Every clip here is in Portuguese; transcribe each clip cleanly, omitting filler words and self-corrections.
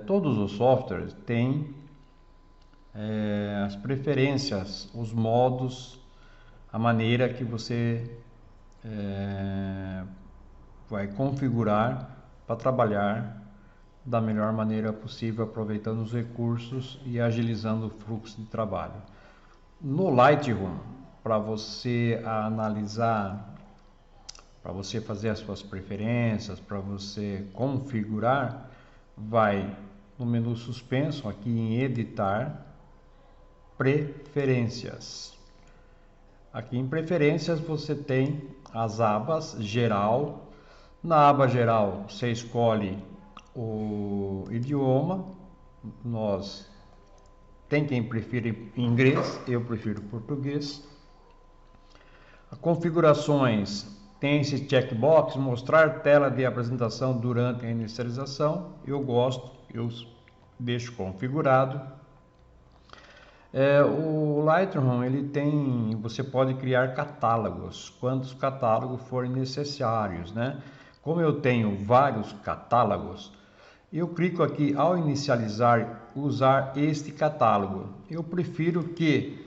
Todos os softwares têm as preferências, os modos, a maneira que você vai configurar para trabalhar da melhor maneira possível, aproveitando os recursos e agilizando o fluxo de trabalho. No Lightroom, para você analisar, para você fazer as suas preferências, para você configurar, vai no menu suspenso, aqui em editar, preferências. Aqui em preferências você tem as abas geral. Na aba geral você escolhe o idioma. Tem quem prefira inglês, eu prefiro português. As configurações tem esse checkbox, mostrar tela de apresentação durante a inicialização. Eu gosto, eu deixo configurado. O Lightroom, você pode criar catálogos, quantos catálogos forem necessários, né? Como eu tenho vários catálogos, eu clico aqui ao inicializar, usar este catálogo. Eu prefiro que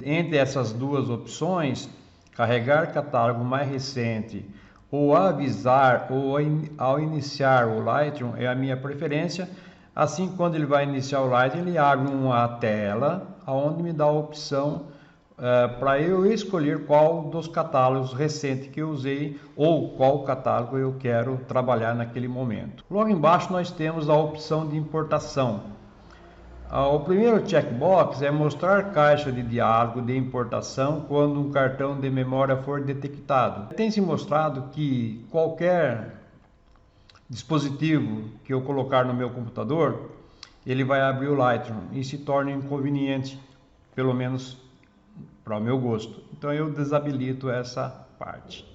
entre essas duas opções, carregar catálogo mais recente ou avisar ou ao iniciar o Lightroom é a minha preferência. Assim, quando ele vai iniciar o Lightroom, ele abre uma tela onde me dá a opção para eu escolher qual dos catálogos recentes que eu usei ou qual catálogo eu quero trabalhar naquele momento. Logo embaixo nós temos a opção de importação. O primeiro checkbox é mostrar caixa de diálogo de importação quando um cartão de memória for detectado. Tem se mostrado que qualquer dispositivo que eu colocar no meu computador, ele vai abrir o Lightroom e se torna inconveniente, pelo menos para o meu gosto. Então eu desabilito essa parte.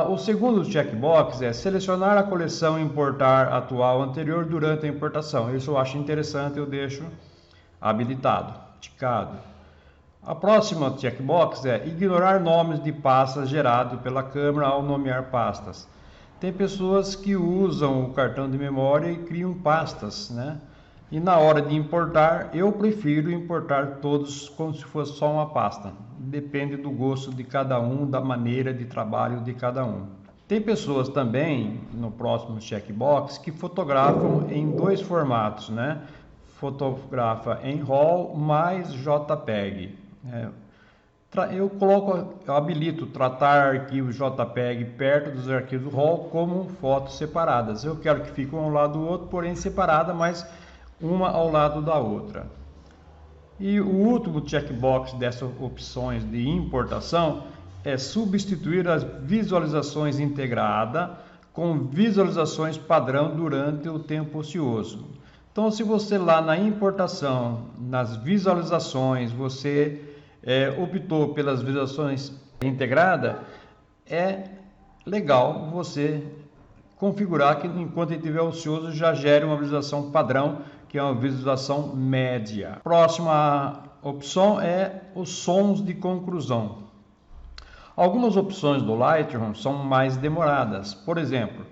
O segundo checkbox é selecionar a coleção importar atual anterior durante a importação. Isso eu acho interessante, eu deixo habilitado, ticado. A próxima checkbox é ignorar nomes de pastas gerados pela câmera ao nomear pastas. Tem pessoas que usam o cartão de memória e criam pastas, né? E na hora de importar, eu prefiro importar todos como se fosse só uma pasta. Depende do gosto de cada um, da maneira de trabalho de cada um. Tem pessoas também, no próximo checkbox, que fotografam em dois formatos, né? Fotografa em RAW mais JPEG. Eu habilito tratar arquivos JPEG perto dos arquivos RAW como fotos separadas. Eu quero que fiquem um ao lado do outro, porém separada, mas uma ao lado da outra. E o último checkbox dessas opções de importação é substituir as visualizações integradas com visualizações padrão durante o tempo ocioso. Então, se você lá na importação, nas visualizações, você optou pelas visualizações integradas, é legal você configurar que enquanto ele estiver ocioso já gere uma visualização padrão, que é uma visualização média. Próxima opção é os sons de conclusão. Algumas opções do Lightroom são mais demoradas. Por exemplo,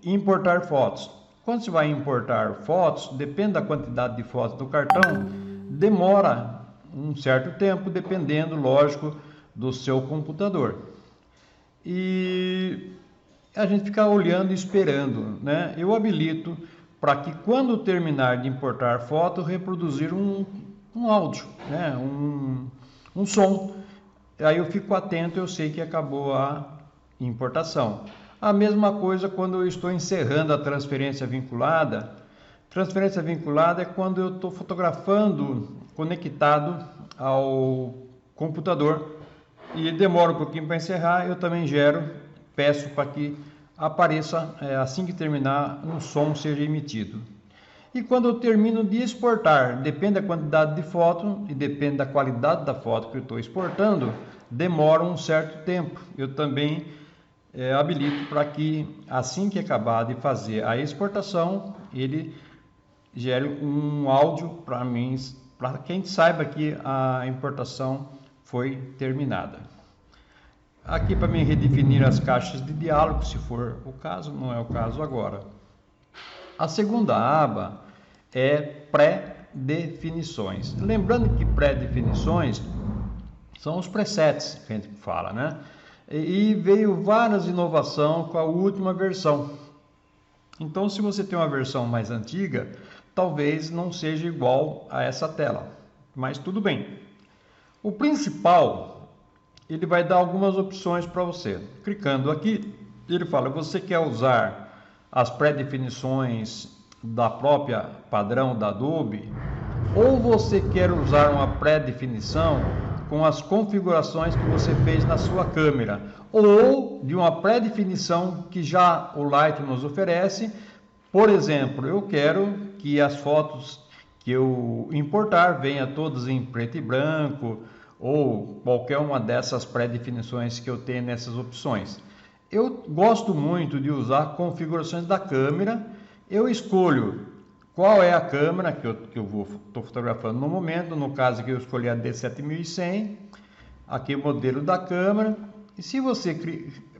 importar fotos. Quando você vai importar fotos, depende da quantidade de fotos do cartão, demora um certo tempo, dependendo, lógico, do seu computador. E a gente fica olhando e esperando, né? Eu habilito para que quando terminar de importar foto, reproduzir um áudio, né? um som. Aí eu fico atento, eu sei que acabou a importação. A mesma coisa quando eu estou encerrando a transferência vinculada. Transferência vinculada é quando eu estou fotografando conectado ao computador e demora um pouquinho para encerrar, eu também peço para que apareça assim que terminar um som seja emitido. E quando eu termino de exportar, depende da quantidade de foto e depende da qualidade da foto que eu estou exportando, demora um certo tempo. Eu também habilito para que assim que acabar de fazer a exportação, ele gere um áudio para mim, para quem saiba que a importação foi terminada. Aqui para mim redefinir as caixas de diálogo, se for o caso, não é o caso agora. A segunda aba é pré-definições. Lembrando que pré-definições são os presets que a gente fala, né? E veio várias inovações com a última versão. Então, se você tem uma versão mais antiga, talvez não seja igual a essa tela, mas tudo bem. O principal, ele vai dar algumas opções para você. Clicando aqui, ele fala, você quer usar as pré-definições da própria padrão da Adobe, ou você quer usar uma pré-definição com as configurações que você fez na sua câmera, ou de uma pré-definição que já o Lightroom nos oferece. Por exemplo, eu quero que as fotos que eu importar venha todas em preto e branco, ou qualquer uma dessas pré-definições que eu tenho nessas opções. Eu gosto muito de usar configurações da câmera. Eu escolho qual é a câmera que eu estou fotografando no momento. No caso aqui eu escolhi a D7100, aqui o modelo da câmera. E se você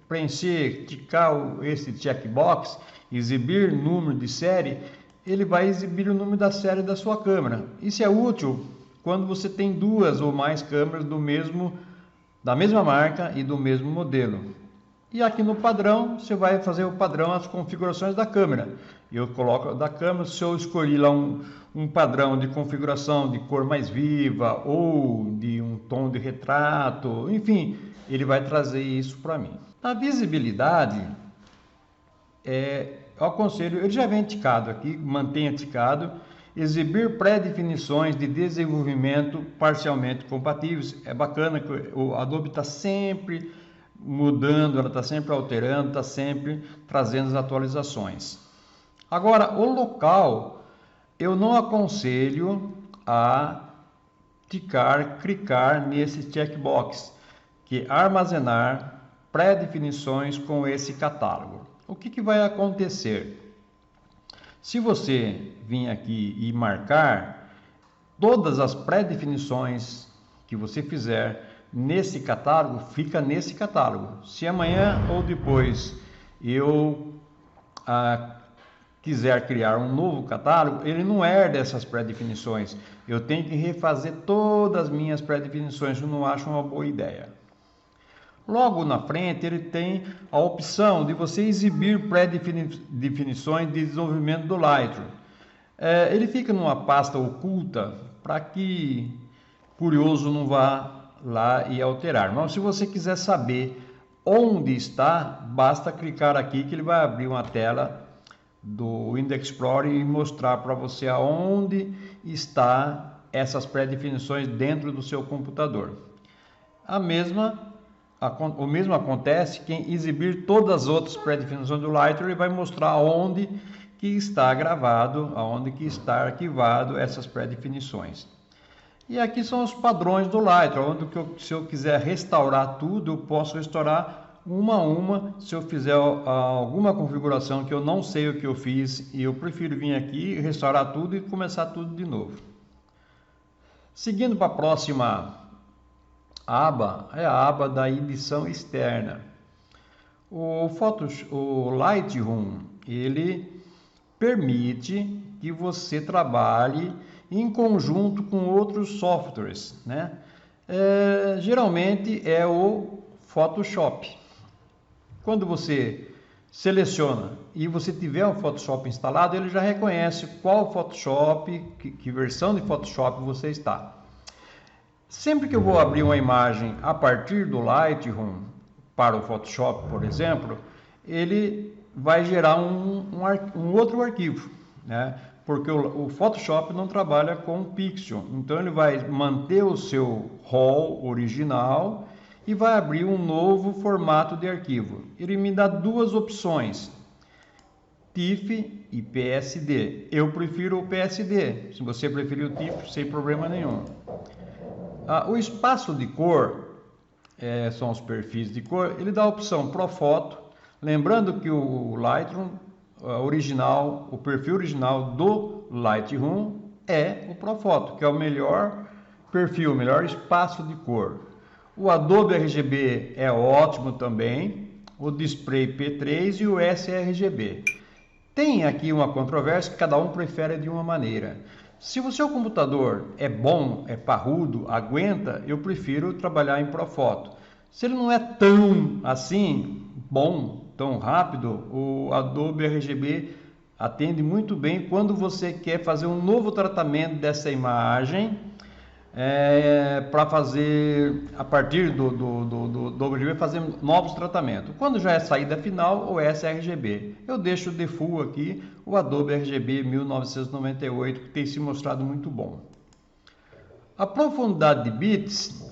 preencher, clicar esse checkbox, exibir número de série, ele vai exibir o número da série da sua câmera. Isso é útil quando você tem duas ou mais câmeras da mesma marca e do mesmo modelo. E aqui no padrão, você vai fazer o padrão, as configurações da câmera. Eu coloco da câmera, se eu escolhi lá um padrão de configuração de cor mais viva ou de um tom de retrato, enfim, ele vai trazer isso para mim. Na visibilidade, eu aconselho, ele já vem ticado aqui, mantenha ticado, exibir pré-definições de desenvolvimento parcialmente compatíveis. É bacana que o Adobe está sempre mudando, ela está sempre alterando, está sempre trazendo as atualizações. Agora, o local, eu não aconselho a clicar nesse checkbox, que é armazenar pré-definições com esse catálogo. O que vai acontecer? Se você vir aqui e marcar todas as pré-definições que você fizer nesse catálogo, fica nesse catálogo. Se amanhã ou depois eu quiser criar um novo catálogo, ele não herda essas pré-definições. Eu tenho que refazer todas as minhas pré-definições, eu não acho uma boa ideia. Logo na frente, ele tem a opção de você exibir pré-definições de desenvolvimento do Lightroom. Ele fica numa pasta oculta para que curioso não vá lá e alterar. Mas se você quiser saber onde está, basta clicar aqui que ele vai abrir uma tela do Windows Explorer e mostrar para você aonde está essas pré-definições dentro do seu computador. O mesmo acontece quem exibir todas as outras pré-definições do Lightroom, ele vai mostrar onde que está gravado, aonde que está arquivado essas pré-definições. E aqui são os padrões do Lightroom, onde se eu quiser restaurar tudo, eu posso restaurar uma a uma. Se eu fizer alguma configuração que eu não sei o que eu fiz, e eu prefiro vir aqui, restaurar tudo e começar tudo de novo. Seguindo para a próxima aba, é a aba da edição externa. O Lightroom, ele permite que você trabalhe em conjunto com outros softwares, né? Geralmente é o Photoshop. Quando você seleciona e você tiver o Photoshop instalado, ele já reconhece qual Photoshop, que versão de Photoshop você está. Sempre que eu vou abrir uma imagem a partir do Lightroom para o Photoshop, por exemplo, ele vai gerar um outro arquivo, né? Porque o Photoshop não trabalha com pixel, então ele vai manter o seu RAW original e vai abrir um novo formato de arquivo. Ele me dá duas opções, TIFF e PSD. Eu prefiro o PSD, se você preferir o TIFF, sem problema nenhum. O espaço de cor, são os perfis de cor, ele dá a opção Profoto. Lembrando que o Lightroom original, o perfil original do Lightroom é o Profoto, que é o melhor perfil, o melhor espaço de cor. O Adobe RGB é ótimo também, o Display P3 e o sRGB. Tem aqui uma controvérsia que cada um prefere de uma maneira. Se o seu computador é bom, é parrudo, aguenta, eu prefiro trabalhar em Profoto. Se ele não é tão assim bom, tão rápido, o Adobe RGB atende muito bem quando você quer fazer um novo tratamento dessa imagem, para fazer, a partir do RGB, fazer novos tratamentos. Quando já é saída final, o sRGB. Eu deixo o default aqui, o Adobe RGB 1998, que tem se mostrado muito bom. A profundidade de bits,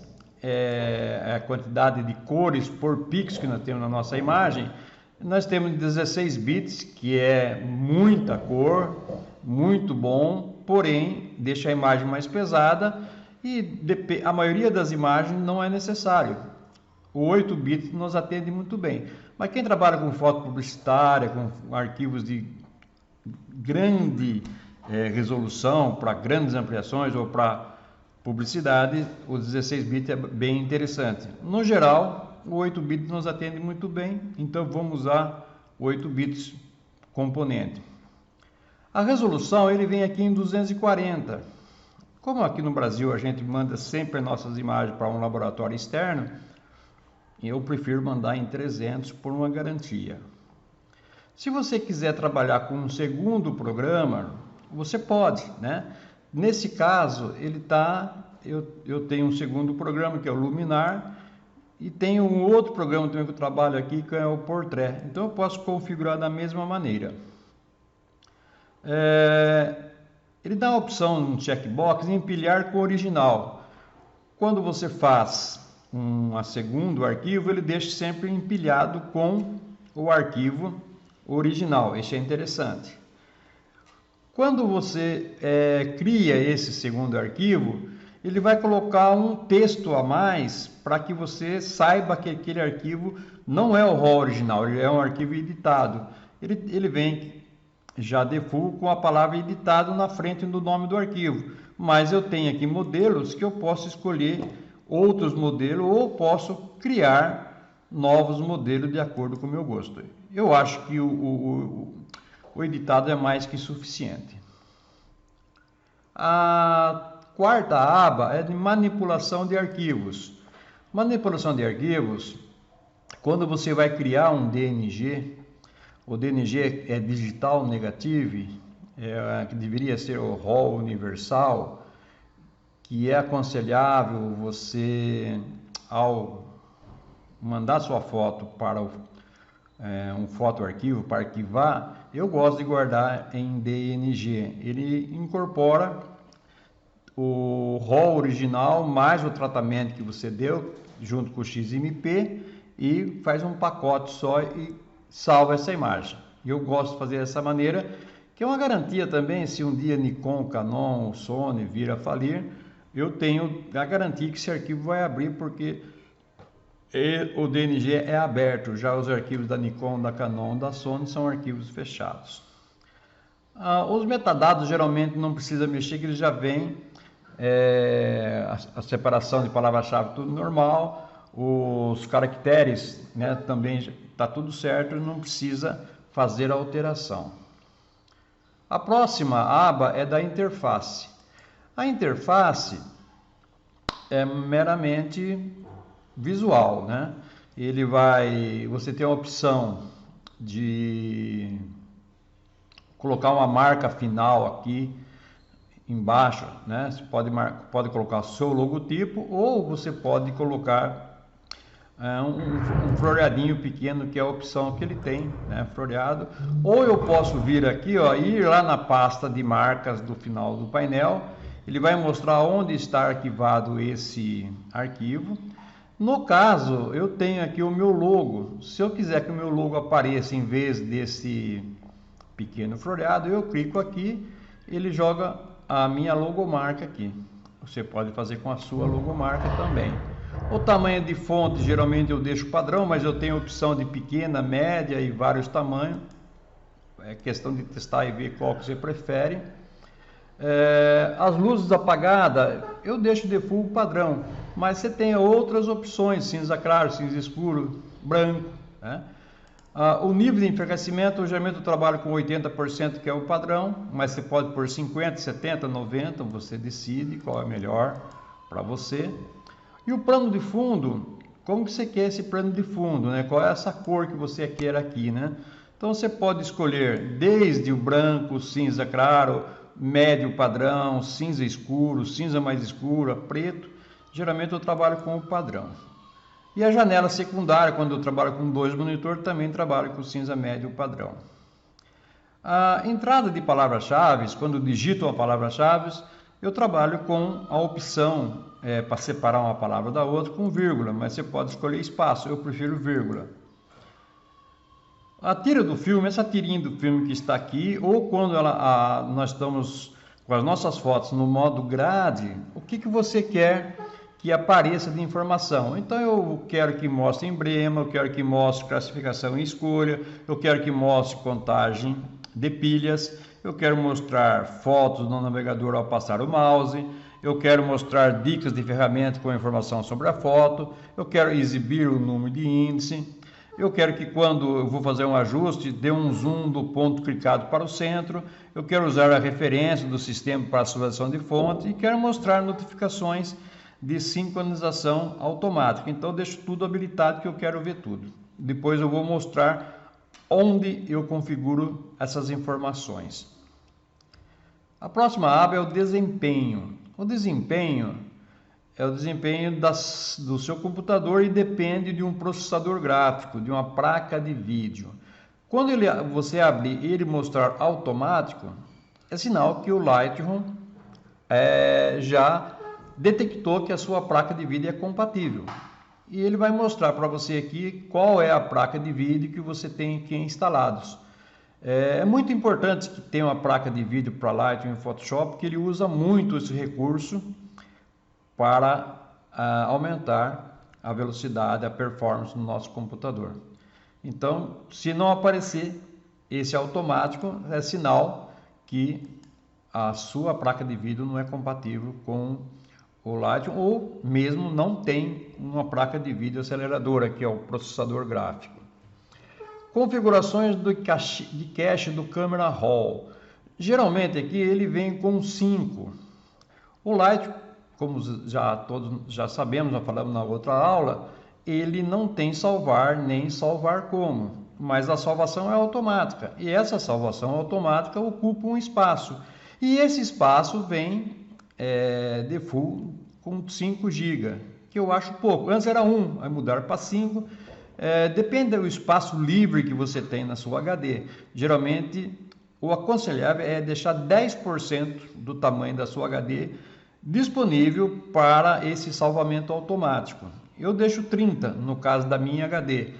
a quantidade de cores por pixel que nós temos na nossa imagem, nós temos 16 bits, que é muita cor, muito bom, porém deixa a imagem mais pesada e a maioria das imagens não é necessário. O 8 bits nos atende muito bem. Mas quem trabalha com foto publicitária, com arquivos de grande resolução, para grandes ampliações ou para publicidade, o 16 bits é bem interessante. No geral, o 8 bits nos atende muito bem, então vamos usar o 8 bits componente. A resolução ele vem aqui em 240. Como aqui no Brasil a gente manda sempre nossas imagens para um laboratório externo, eu prefiro mandar em 300 por uma garantia. Se você quiser trabalhar com um segundo programa, você pode, né? Nesse caso, eu tenho um segundo programa que é o Luminar e tenho um outro programa também que eu trabalho aqui que é o Portrait. Então eu posso configurar da mesma maneira. Ele dá a opção no checkbox empilhar com o original. Quando você faz um segundo arquivo, ele deixa sempre empilhado com o arquivo original. Isso é interessante. Quando você cria esse segundo arquivo, ele vai colocar um texto a mais para que você saiba que aquele arquivo não é o RAW original, ele é um arquivo editado. Ele vem já default com a palavra editado na frente do nome do arquivo. Mas eu tenho aqui modelos que eu posso escolher outros modelos ou posso criar novos modelos de acordo com o meu gosto. Eu acho que o editado é mais que suficiente. A quarta aba é de manipulação de arquivos. Manipulação de arquivos, quando você vai criar um DNG, o DNG é Digital Negative, que deveria ser o RAW universal, que é aconselhável você, ao mandar sua foto para um fotoarquivo, para arquivar, eu gosto de guardar em DNG. Ele incorpora o RAW original mais o tratamento que você deu junto com o XMP e faz um pacote só e salva essa imagem. Eu gosto de fazer dessa maneira, que é uma garantia também, se um dia Nikon, Canon, Sony vir a falir, eu tenho a garantia que esse arquivo vai abrir, porque o DNG é aberto. Já os arquivos da Nikon, da Canon, da Sony são arquivos fechados. Os metadados geralmente não precisa mexer, que eles já vêm, a separação de palavra-chave tudo normal, os caracteres, né, também está tudo certo, não precisa fazer alteração. A próxima aba é da interface. A interface é meramente visual, né? Você tem a opção de colocar uma marca final aqui embaixo, né? Você pode colocar seu logotipo ou você pode colocar um floreadinho pequeno, que é a opção que ele tem, né? Floreado. Ou eu posso vir aqui, ó, ir lá na pasta de marcas do final do painel. Ele vai mostrar onde está arquivado esse arquivo. No caso, eu tenho aqui o meu logo. Se eu quiser que o meu logo apareça em vez desse pequeno floreado, eu clico aqui, ele joga a minha logomarca aqui. Você pode fazer com a sua logomarca também. O tamanho de fonte, geralmente eu deixo padrão, mas eu tenho a opção de pequena, média e vários tamanhos. É questão de testar e ver qual que você prefere. As luzes apagadas, eu deixo default padrão, mas você tem outras opções, cinza claro, cinza escuro, branco, né? O nível de enfraquecimento, geralmente eu trabalho com 80%, que é o padrão, mas você pode pôr 50%, 70%, 90%, você decide qual é melhor para você. E o plano de fundo, como que você quer esse plano de fundo, né? Qual é essa cor que você quer aqui, né? Então você pode escolher desde o branco, cinza claro, médio padrão, cinza escuro, cinza mais escuro, preto. Geralmente eu trabalho com o padrão. E a janela secundária, quando eu trabalho com 2 monitores, também trabalho com cinza médio padrão. A entrada de palavras-chave, quando eu digito uma palavra-chave, eu trabalho com a opção para separar uma palavra da outra com vírgula, mas você pode escolher espaço, eu prefiro vírgula. A tira do filme, essa tirinha do filme que está aqui, ou quando nós estamos com as nossas fotos no modo grade, o que você quer que apareça de informação? Então eu quero que mostre emblema, eu quero que mostre classificação e escolha, eu quero que mostre contagem de pilhas, eu quero mostrar fotos no navegador ao passar o mouse, eu quero mostrar dicas de ferramenta com informação sobre a foto, eu quero exibir o número de índice, eu quero que quando eu vou fazer um ajuste, dê um zoom do ponto clicado para o centro, eu quero usar a referência do sistema para a seleção de fonte e quero mostrar notificações de sincronização automática. Então eu deixo tudo habilitado que eu quero ver tudo. Depois eu vou mostrar onde eu configuro essas informações. A próxima aba é o desempenho. O desempenho é o desempenho do seu computador e depende de um processador gráfico, de uma placa de vídeo. Quando você abrir e ele mostrar automático, é sinal que o Lightroom já detectou que a sua placa de vídeo é compatível. E ele vai mostrar para você aqui qual é a placa de vídeo que você tem aqui instalados. É muito importante que tenha uma placa de vídeo para Lightroom e Photoshop, porque ele usa muito esse recurso para aumentar a velocidade, a performance no nosso computador. Então, se não aparecer esse automático, é sinal que a sua placa de vídeo não é compatível com o Lightroom, ou mesmo não tem uma placa de vídeo aceleradora, que é o processador gráfico. Configurações de cache do Camera Raw. Geralmente aqui ele vem com 5. O Lightroom, como todos já sabemos, já falamos na outra aula, ele não tem salvar nem salvar como, mas a salvação é automática. E essa salvação automática ocupa um espaço. E esse espaço vem default com 5 GB, que eu acho pouco. Antes era 1, vai mudar para 5. Depende do espaço livre que você tem na sua HD. Geralmente, o aconselhável é deixar 10% do tamanho da sua HD disponível para esse salvamento automático. Eu deixo 30 no caso da minha HD.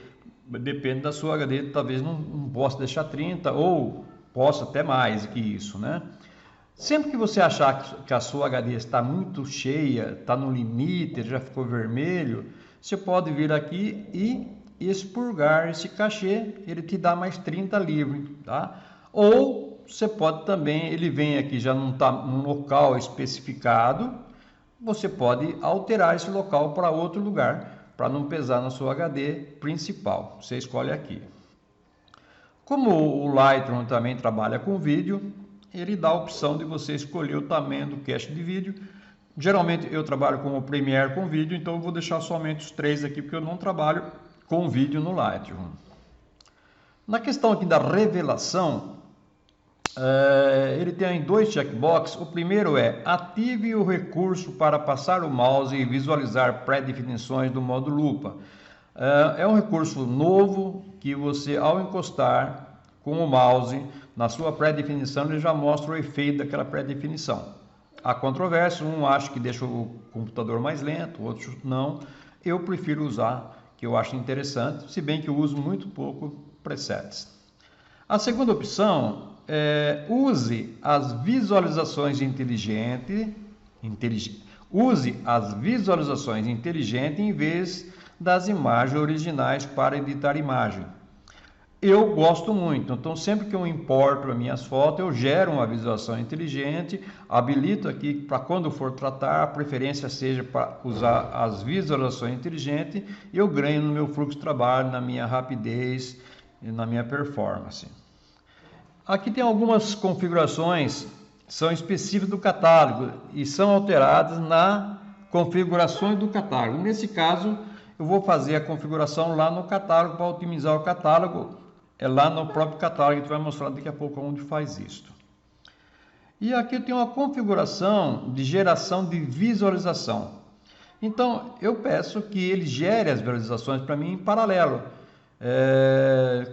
Depende da sua HD, talvez não possa deixar 30 ou possa até mais que isso, né? Sempre que você achar que a sua HD está muito cheia, está no limite, já ficou vermelho, você pode vir aqui e expurgar esse cachê, ele te dá mais 30 livre, tá? Ou você pode também, ele vem aqui, já não está num local especificado, você pode alterar esse local para outro lugar, para não pesar na sua HD principal. Você escolhe aqui. Como o Lightroom também trabalha com vídeo, ele dá a opção de você escolher o tamanho do cache de vídeo. Geralmente eu trabalho com o Premiere com vídeo, então eu vou deixar somente os 3 aqui, porque eu não trabalho com vídeo no Lightroom. Na questão aqui da revelação, ele tem 2 checkbox. O primeiro é: ative o recurso para passar o mouse e visualizar pré-definições do modo lupa. É um recurso novo que você, ao encostar com o mouse na sua pré-definição, ele já mostra o efeito daquela pré-definição. Há controvérsia, um acha que deixa o computador mais lento, outros não. Eu prefiro usar, que eu acho interessante, se bem que eu uso muito pouco presets. A segunda opção é: use as visualizações inteligentes em vez das imagens originais para editar imagem. Eu gosto muito, então sempre que eu importo as minhas fotos, eu gero uma visualização inteligente, habilito aqui para quando for tratar, a preferência seja para usar as visualizações inteligentes, e eu ganho no meu fluxo de trabalho, na minha rapidez, na minha performance. Aqui tem algumas configurações que são específicas do catálogo e são alteradas na configurações do catálogo. Nesse caso, eu vou fazer a configuração lá no catálogo para otimizar o catálogo. É lá no próprio catálogo, a gente vai mostrar daqui a pouco onde faz isso. E aqui eu tenho uma configuração de geração de visualização. Então, eu peço que ele gere as visualizações para mim em paralelo.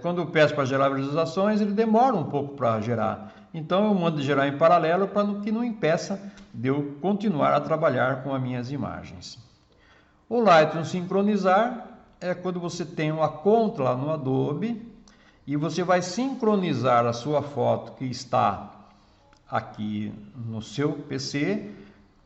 Quando eu peço para gerar visualizações, ele demora um pouco para gerar. Então, eu mando gerar em paralelo para que não impeça de eu continuar a trabalhar com as minhas imagens. O Lightroom sincronizar é quando você tem uma conta lá no Adobe e você vai sincronizar a sua foto que está aqui no seu PC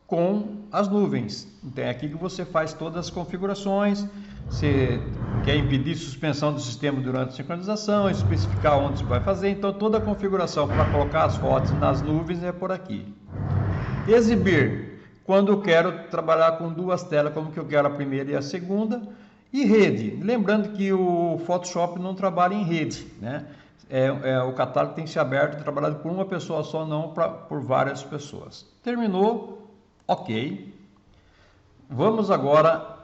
com as nuvens. Então é aqui que você faz todas as configurações. Você quer impedir suspensão do sistema durante a sincronização, especificar onde você vai fazer. Então toda a configuração para colocar as fotos nas nuvens é por aqui. Exibir, quando eu quero trabalhar com duas telas, como que eu quero a primeira e a segunda. E rede, lembrando que o Photoshop não trabalha em rede, né? O catálogo tem que ser aberto e trabalhado por uma pessoa só, não por várias pessoas. Terminou, ok. Vamos agora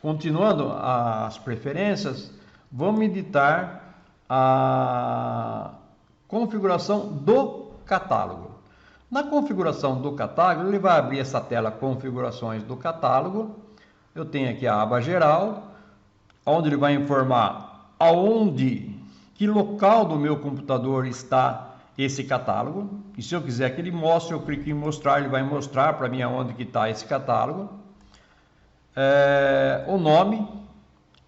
continuando as preferências, vamos editar a configuração do catálogo. Na configuração do catálogo, ele vai abrir essa tela configurações do catálogo. Eu tenho aqui a aba geral, onde ele vai informar que local do meu computador está esse catálogo. E se eu quiser que ele mostre, eu clico em mostrar, ele vai mostrar para mim aonde que está esse catálogo. O nome,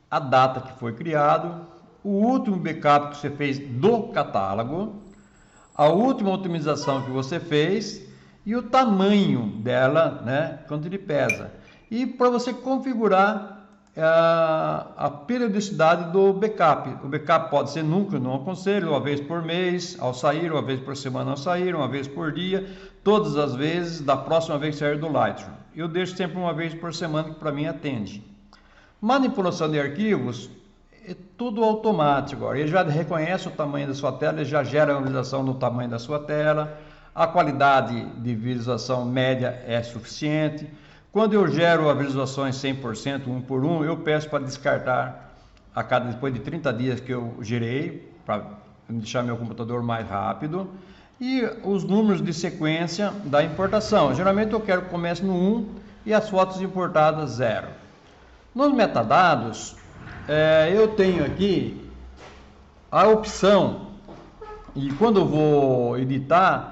a data que foi criado, o último backup que você fez do catálogo, a última otimização que você fez e o tamanho dela, né, quanto ele pesa. E para você configurar a periodicidade do backup. O backup pode ser nunca, não aconselho, uma vez por mês ao sair, uma vez por semana ao sair, uma vez por dia, todas as vezes da próxima vez que sair do Lightroom. Eu deixo sempre uma vez por semana, que para mim atende. Manipulação de arquivos é tudo automático. Ele já reconhece o tamanho da sua tela, ele já gera a visualização no tamanho da sua tela, a qualidade de visualização média é suficiente. Quando eu gero as visualizações 100%, um por um, eu peço para descartar depois de 30 dias que eu gerei, para deixar meu computador mais rápido. E os números de sequência da importação. Geralmente eu quero que comece no 1 e as fotos importadas 0. Nos metadados, eu tenho aqui a opção, e quando eu vou editar,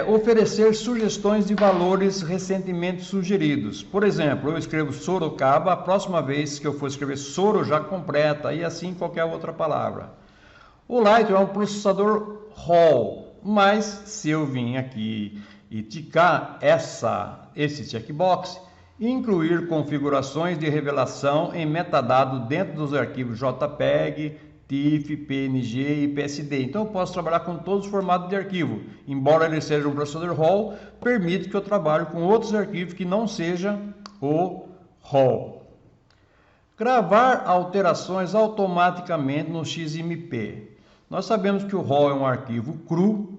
oferecer sugestões de valores recentemente sugeridos. Por exemplo, eu escrevo Sorocaba, a próxima vez que eu for escrever Soro já completa, e assim qualquer outra palavra. O Lightroom é um processador RAW, mas se eu vim aqui e ticar esse checkbox, incluir configurações de revelação em metadado dentro dos arquivos JPEG, TIFF, PNG e PSD. Então eu posso trabalhar com todos os formatos de arquivo. Embora ele seja um processador RAW, permite que eu trabalhe com outros arquivos que não seja o RAW. Gravar alterações automaticamente no XMP. Nós sabemos que o RAW é um arquivo cru.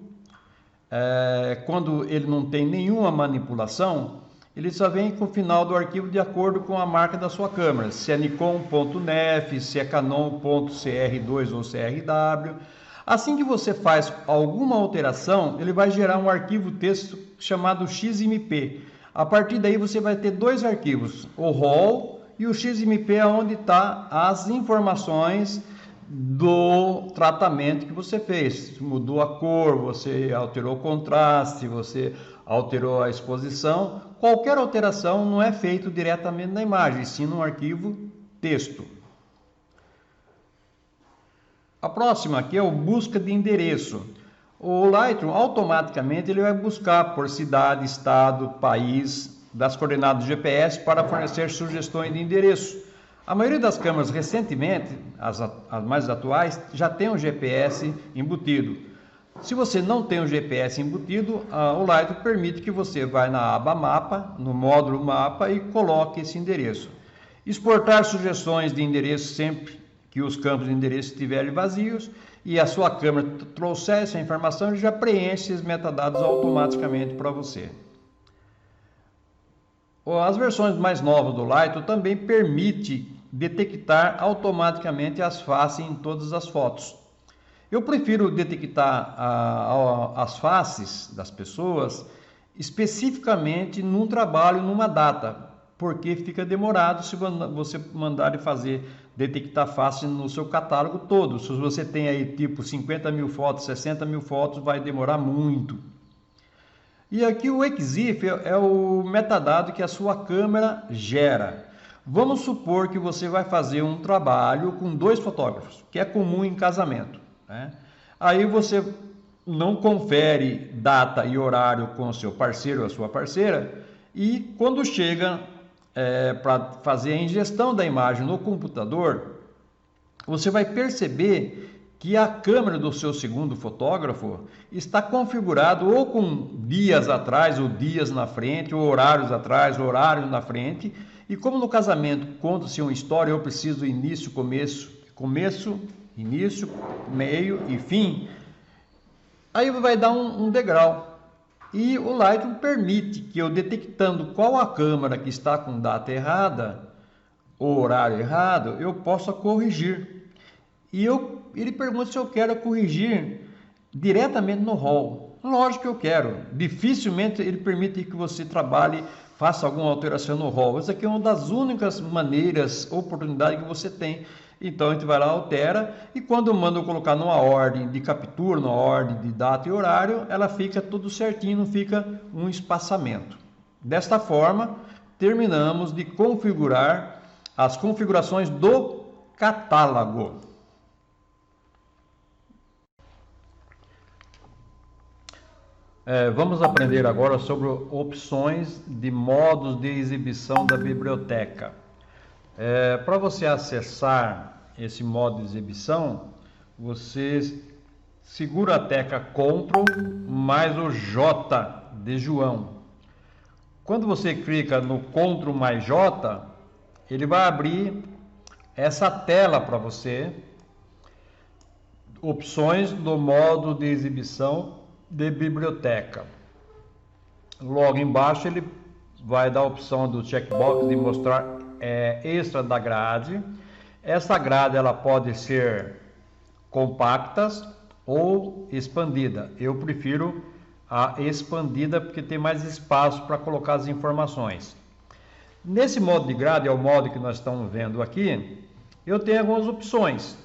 Quando ele não tem nenhuma manipulação, ele só vem com o final do arquivo de acordo com a marca da sua câmera, se é Nikon.nef, se é Canon.cr2 ou CRW. Assim que você faz alguma alteração, ele vai gerar um arquivo texto chamado XMP. A partir daí você vai ter dois arquivos, o RAW e o XMP, onde está as informações do tratamento que você fez. Mudou a cor, você alterou o contraste, você alterou a exposição. Qualquer alteração não é feita diretamente na imagem, sim no arquivo texto. A próxima aqui é o busca de endereço. O Lightroom automaticamente ele vai buscar por cidade, estado, país, das coordenadas GPS para fornecer sugestões de endereço. A maioria das câmeras recentemente, as mais atuais, já tem um GPS embutido. Se você não tem o GPS embutido, o Lightroom permite que você vá na aba Mapa, no módulo Mapa, e coloque esse endereço. Exportar sugestões de endereço sempre que os campos de endereço estiverem vazios e a sua câmera trouxesse a informação, ele já preenche esses metadados automaticamente para você. As versões mais novas do Lightroom também permite detectar automaticamente as faces em todas as fotos. Eu prefiro detectar as faces das pessoas especificamente num trabalho, numa data, porque fica demorado se você mandar fazer detectar face no seu catálogo todo. Se você tem aí tipo 50 mil fotos, 60 mil fotos, vai demorar muito. E aqui o EXIF é o metadado que a sua câmera gera. Vamos supor que você vai fazer um trabalho com 2 fotógrafos, que é comum em casamento, né? Aí você não confere data e horário com o seu parceiro ou a sua parceira, e quando chega para fazer a ingestão da imagem no computador, você vai perceber que a câmera do seu segundo fotógrafo está configurado ou com dias atrás, ou dias na frente, ou horários atrás, ou horários na frente. E como no casamento conta-se uma história, eu preciso início, início, meio e fim, aí vai dar um degrau. E o Lightroom permite que eu, detectando qual a câmera que está com data errada, ou horário errado, eu possa corrigir. E ele pergunta se eu quero corrigir diretamente no RAW. Lógico que eu quero. Dificilmente ele permite que você trabalhe, faça alguma alteração no RAW. Essa aqui é uma das únicas maneiras, oportunidades que você tem. Então a gente vai lá, altera, e quando manda eu colocar numa ordem de captura, numa ordem de data e horário, ela fica tudo certinho, não fica um espaçamento. Desta forma, terminamos de configurar as configurações do catálogo. Vamos aprender agora sobre opções de modos de exibição da biblioteca. Para você acessar esse modo de exibição, você segura a tecla Ctrl mais o J de João. Quando você clica no Ctrl mais J, ele vai abrir essa tela para você, opções do modo de exibição de biblioteca. Logo embaixo ele vai dar a opção do checkbox de mostrar extra da grade. Essa grade ela pode ser compactas ou expandida. Eu prefiro a expandida porque tem mais espaço para colocar as informações. Nesse modo de grade, é o modo que nós estamos vendo aqui, eu tenho algumas opções.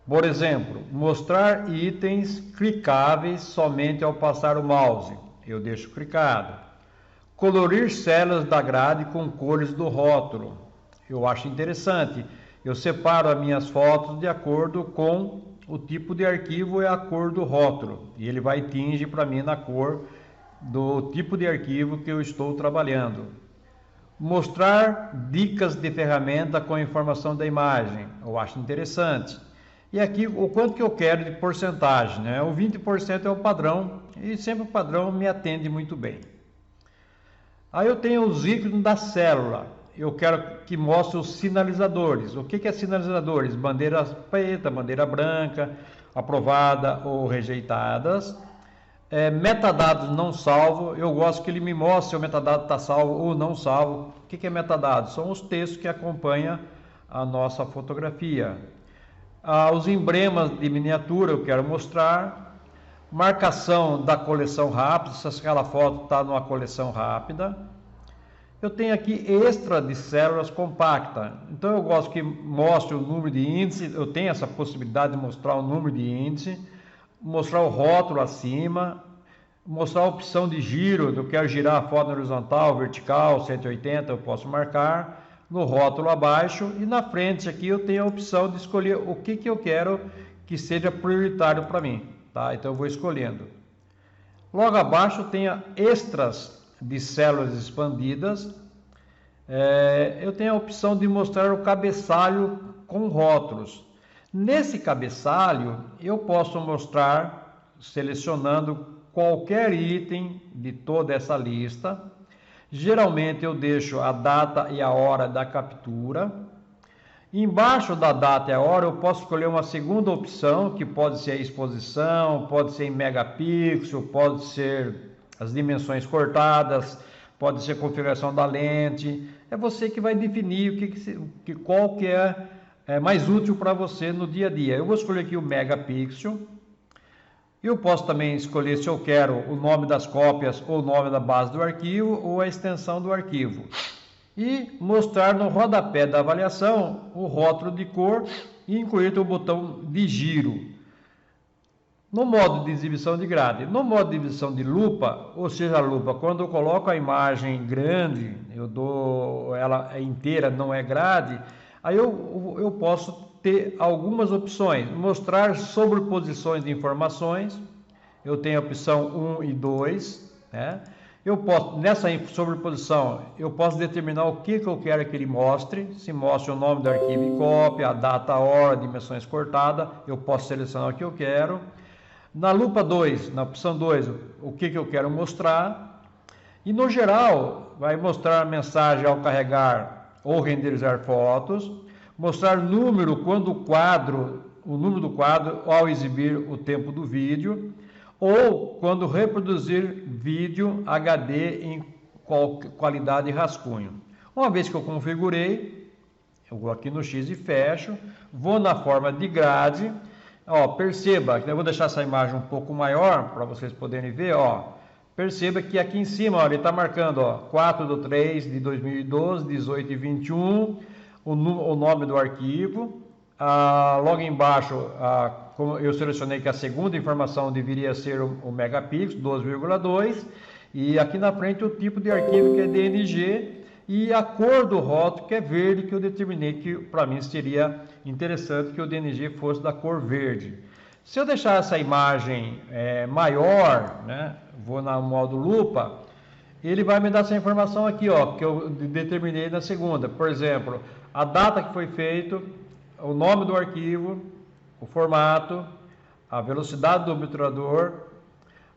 Por exemplo, mostrar itens clicáveis somente ao passar o mouse. Eu deixo clicado. Colorir células da grade com cores do rótulo. Eu acho interessante. Eu separo as minhas fotos de acordo com o tipo de arquivo e a cor do rótulo. E ele vai tingir para mim na cor do tipo de arquivo que eu estou trabalhando. Mostrar dicas de ferramenta com informação da imagem. Eu acho interessante. E aqui o quanto que eu quero de porcentagem, né? O 20% é o padrão e sempre o padrão me atende muito bem. Aí eu tenho os ícones da célula. Eu quero que mostre os sinalizadores. O que é sinalizadores? Bandeira preta, bandeira branca, aprovada ou rejeitadas. Metadados não salvo. Eu gosto que ele me mostre se o metadado está salvo ou não salvo. O que é metadado? São os textos que acompanham a nossa fotografia. Os emblemas de miniatura eu quero mostrar. Marcação da coleção rápida, se aquela foto está numa coleção rápida. Eu tenho aqui extra de células compacta. Então eu gosto que mostre o número de índice. Eu tenho essa possibilidade de mostrar o número de índice, mostrar o rótulo acima, mostrar a opção de giro. Eu quero girar a foto horizontal, vertical, 180, eu posso marcar. No rótulo abaixo e na frente aqui eu tenho a opção de escolher o que eu quero que seja prioritário para mim, tá? Então eu vou escolhendo. Logo abaixo tem extras de células expandidas. Eu tenho a opção de mostrar o cabeçalho com rótulos. Nesse cabeçalho eu posso mostrar selecionando qualquer item de toda essa lista. Geralmente eu deixo a data e a hora da captura Embaixo da data e a hora eu posso escolher uma segunda opção, que pode ser a exposição, pode ser em megapixel, pode ser as dimensões cortadas, pode ser a configuração da lente. É você que vai definir qual que é mais útil para você no dia a dia. Eu vou escolher aqui o megapixel. Eu posso também escolher se eu quero o nome das cópias ou o nome da base do arquivo ou a extensão do arquivo. E mostrar no rodapé da avaliação o rótulo de cor e incluir o botão de giro. No modo de exibição de grade, no modo de exibição de lupa, ou seja, a lupa, quando eu coloco a imagem grande, eu dou ela inteira, não é grade, aí eu posso ter algumas opções. Mostrar sobreposições de informações, eu tenho a opção 1 e 2, né? Eu posso, nessa sobreposição, eu posso determinar o que eu quero que ele mostre. Se mostre o nome do arquivo e cópia, a data, a hora, dimensões cortadas, eu posso selecionar o que eu quero. Na lupa 2, na opção 2, o que eu quero mostrar. E no geral, vai mostrar a mensagem ao carregar ou renderizar fotos. Mostrar número quando o número do quadro ao exibir o tempo do vídeo. Ou quando reproduzir vídeo HD em qualidade de rascunho. Uma vez que eu configurei, eu vou aqui no X e fecho, vou na forma de grade, ó, perceba, eu vou deixar essa imagem um pouco maior para vocês poderem ver, ó, perceba que aqui em cima, ó, ele está marcando, ó, 4/3/2012, 18/21, o nome do arquivo. Logo embaixo, como eu selecionei que a segunda informação deveria ser o megapixel, 12,2, e aqui na frente o tipo de arquivo que é DNG e a cor do rótulo que é verde, que eu determinei que para mim seria interessante que o DNG fosse da cor verde. Se eu deixar essa imagem maior, né, vou no modo lupa, ele vai me dar essa informação aqui, ó, que eu determinei na segunda. Por exemplo, a data que foi feito, o nome do arquivo, o formato, a velocidade do obturador,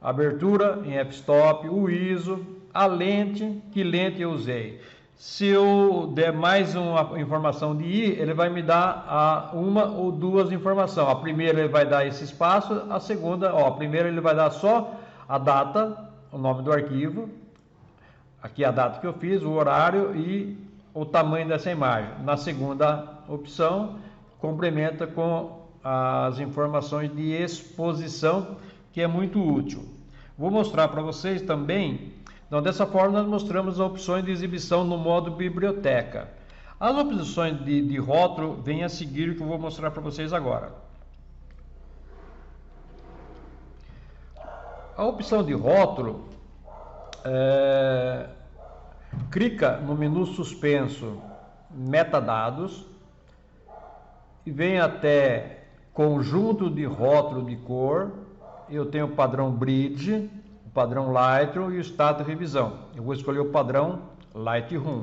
a abertura em f-stop, o ISO, a lente, que lente eu usei. Se eu der mais uma informação de I, ele vai me dar uma ou duas informações. A primeira ele vai dar esse espaço, a segunda, ó, a primeira ele vai dar só a data, o nome do arquivo, aqui a data que eu fiz, o horário e o tamanho dessa imagem. Na segunda opção, complementa com as informações de exposição, que é muito útil. Vou mostrar para vocês também. Então, dessa forma, nós mostramos as opções de exibição no modo biblioteca. As opções de rótulo vêm a seguir o que eu vou mostrar para vocês agora. A opção de rótulo, clica no menu suspenso metadados e vem até conjunto de rótulo de cor. Eu tenho o padrão Bridge, o padrão Lightroom e o estado de revisão. Eu vou escolher o padrão Lightroom.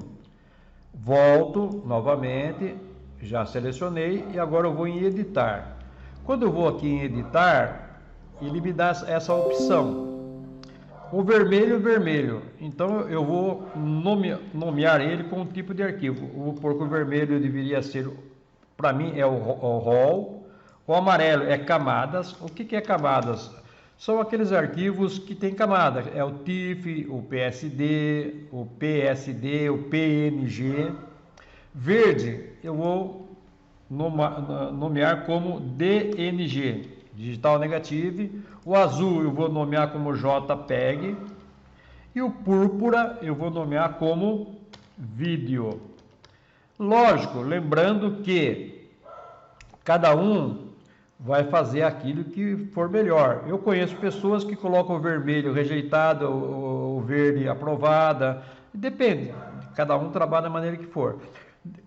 Volto novamente, já selecionei e agora eu vou em editar. Quando eu vou aqui em editar, ele me dá essa opção. O vermelho, então eu vou nomear ele com um tipo de arquivo. Vou pôr que o vermelho deveria ser, para mim, é o RAW. O amarelo é camadas. O que é camadas? São aqueles arquivos que tem camadas. É o TIFF, o PSD, o PSD, o PNG. Verde, eu vou nomear como DNG, Digital Negative. O azul eu vou nomear como JPEG. E o púrpura eu vou nomear como vídeo. Lógico, lembrando que cada um vai fazer aquilo que for melhor. Eu conheço pessoas que colocam o vermelho rejeitado, o verde aprovada. Depende, cada um trabalha da maneira que for.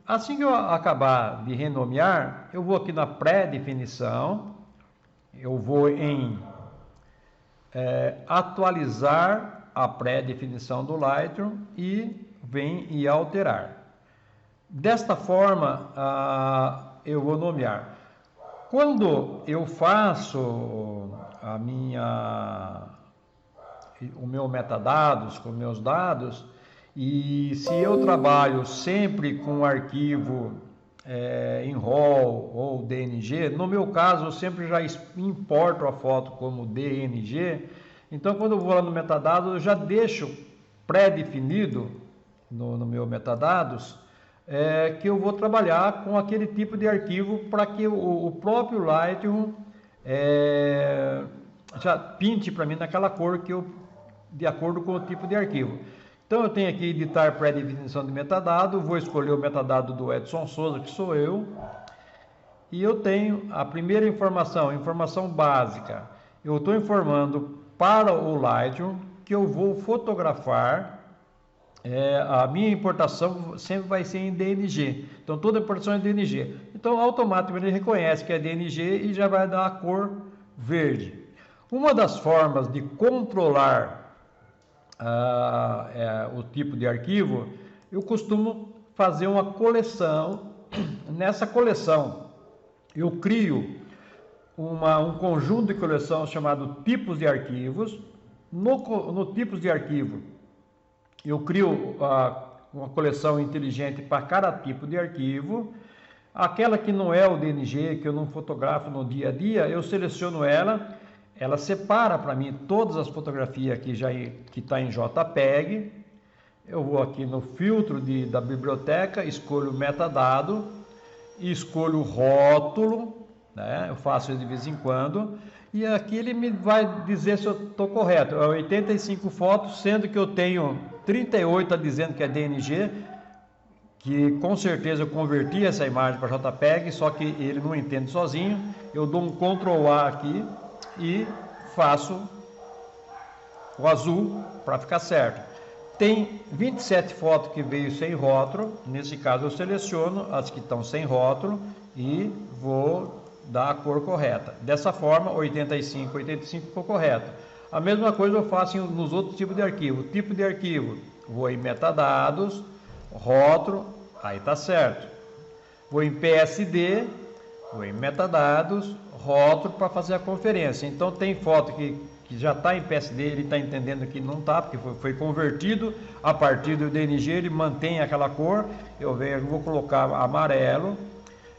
Assim que eu acabar de renomear, eu vou aqui na pré-definição, eu vou em atualizar a pré-definição do Lightroom e vem em alterar. Desta forma, eu vou nomear. Quando eu faço o meu metadados com meus dados, e se eu trabalho sempre com um arquivo em RAW ou DNG. No meu caso, eu sempre já importo a foto como DNG. Então, quando eu vou lá no metadados, eu já deixo pré-definido no meu metadados que eu vou trabalhar com aquele tipo de arquivo para que o próprio Lightroom já pinte para mim naquela cor que eu, de acordo com o tipo de arquivo. Então eu tenho aqui editar pré-definição de metadado, vou escolher o metadado do Edson Souza, que sou eu, e eu tenho a primeira informação básica. Eu estou informando para o Lightroom que eu vou fotografar, a minha importação sempre vai ser em DNG, então toda importação é DNG. Então automaticamente ele reconhece que é DNG e já vai dar a cor verde. Uma das formas de controlar o tipo de arquivo, eu costumo fazer uma coleção. Nessa coleção eu crio um conjunto de coleção chamado tipos de arquivos. No tipos de arquivo eu crio uma coleção inteligente para cada tipo de arquivo. Aquela que não é o DNG, que eu não fotografo no dia a dia, eu seleciono ela separa para mim todas as fotografias que está em JPEG. Eu vou aqui no filtro da biblioteca, escolho metadado, escolho rótulo, né? Eu faço isso de vez em quando, e aqui ele me vai dizer se eu estou correto. É 85 fotos, sendo que eu tenho 38 dizendo que é DNG, que com certeza eu converti essa imagem para JPEG, só que ele não entende sozinho. Eu dou um Ctrl A aqui e faço o azul para ficar certo. Tem 27 fotos que veio sem rótulo, nesse caso eu seleciono as que estão sem rótulo e vou dar a cor correta. Dessa forma, 85 ficou correto. A mesma coisa eu faço nos outros tipos de arquivo. Tipo de arquivo, vou em metadados, rótulo, aí tá certo. Vou em PSD, vou em metadados, rótulo para fazer a conferência. Então tem foto que já está em PSD, ele está entendendo que não está, porque foi convertido a partir do DNG, ele mantém aquela cor. Eu vou colocar amarelo.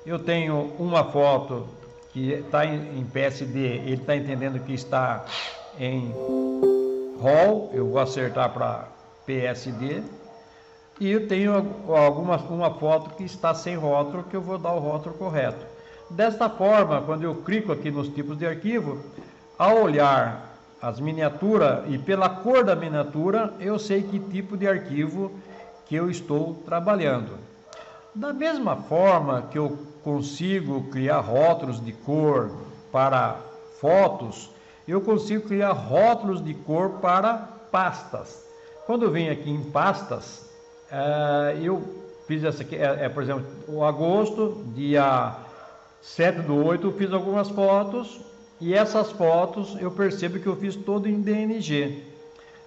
Eu tenho uma foto que está em PSD, ele está entendendo que está em RAW, eu vou acertar para PSD. E eu tenho uma foto que está sem rótulo, que eu vou dar o rótulo correto. Desta forma, quando eu clico aqui nos tipos de arquivo, ao olhar as miniaturas e pela cor da miniatura, eu sei que tipo de arquivo que eu estou trabalhando. Da mesma forma que eu consigo criar rótulos de cor para fotos, eu consigo criar rótulos de cor para pastas. Quando eu venho aqui em pastas, eu fiz essa aqui, por exemplo, o agosto, dia 7/8, eu fiz algumas fotos, e essas fotos eu percebo que eu fiz todo em DNG.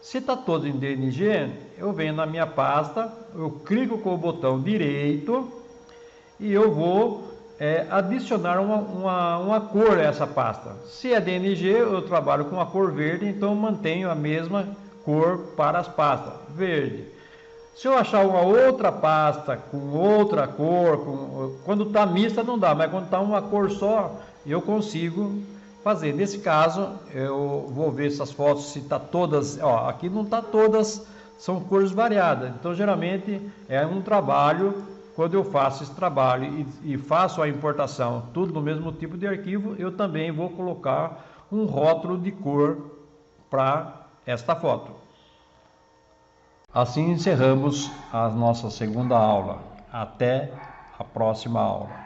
Se está todo em DNG, eu venho na minha pasta, eu clico com o botão direito e eu vou adicionar uma cor a essa pasta. Se é DNG, eu trabalho com a cor verde, então eu mantenho a mesma cor para as pastas, verde. Se eu achar uma outra pasta com outra cor, quando está mista não dá, mas quando está uma cor só, eu consigo fazer. Nesse caso, eu vou ver essas fotos, se está todas, aqui não está todas, são cores variadas. Então, geralmente, é um trabalho, quando eu faço esse trabalho e faço a importação, tudo no mesmo tipo de arquivo, eu também vou colocar um rótulo de cor para esta foto. Assim encerramos a nossa segunda aula. Até a próxima aula.